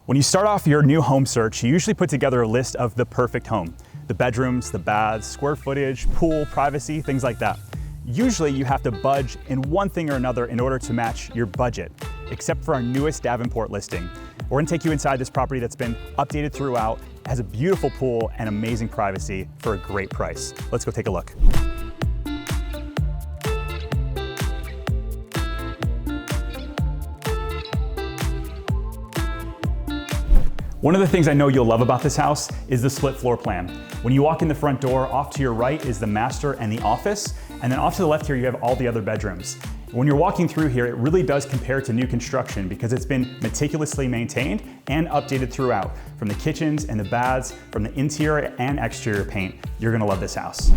When you start off your new home search, you usually put together a list of the perfect home. The bedrooms, the baths, square footage, pool, privacy, things like that. Usually you have to budge in one thing or another in order to match your budget, except for our newest Davenport listing. We're gonna take you inside this property that's been updated throughout, has a beautiful pool and amazing privacy for a great price. Let's go take a look. One of the things I know you'll love about this house is the split floor plan. When you walk in the front door, off to your right is the master and the office, and then off to the left here you have all the other bedrooms. When you're walking through here, it really does compare to new construction because it's been meticulously maintained and updated throughout. From the kitchens and the baths, from the interior and exterior paint, you're gonna love this house.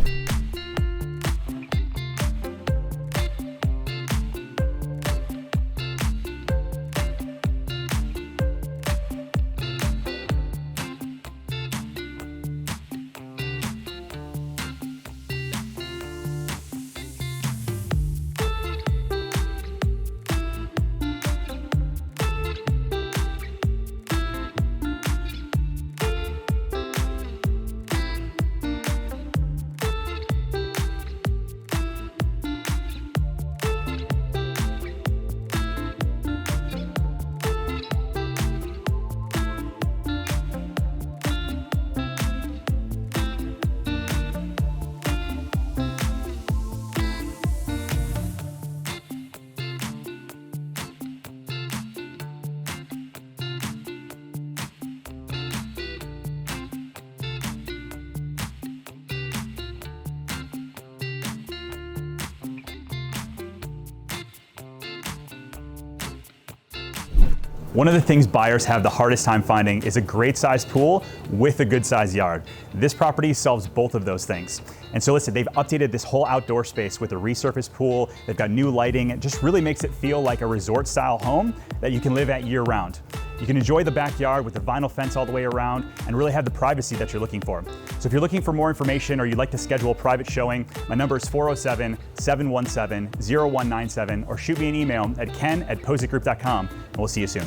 One of the things buyers have the hardest time finding is a great sized pool with a good sized yard. This property solves both of those things. And so listen, they've updated this whole outdoor space with a resurfaced pool. They've got new lighting. It just really makes it feel like a resort style home that you can live at year round. You can enjoy the backyard with the vinyl fence all the way around and really have the privacy that you're looking for. So if you're looking for more information or you'd like to schedule a private showing, my number is 407-717-0197 or shoot me an email at ken@pozekgroup.com and we'll see you soon.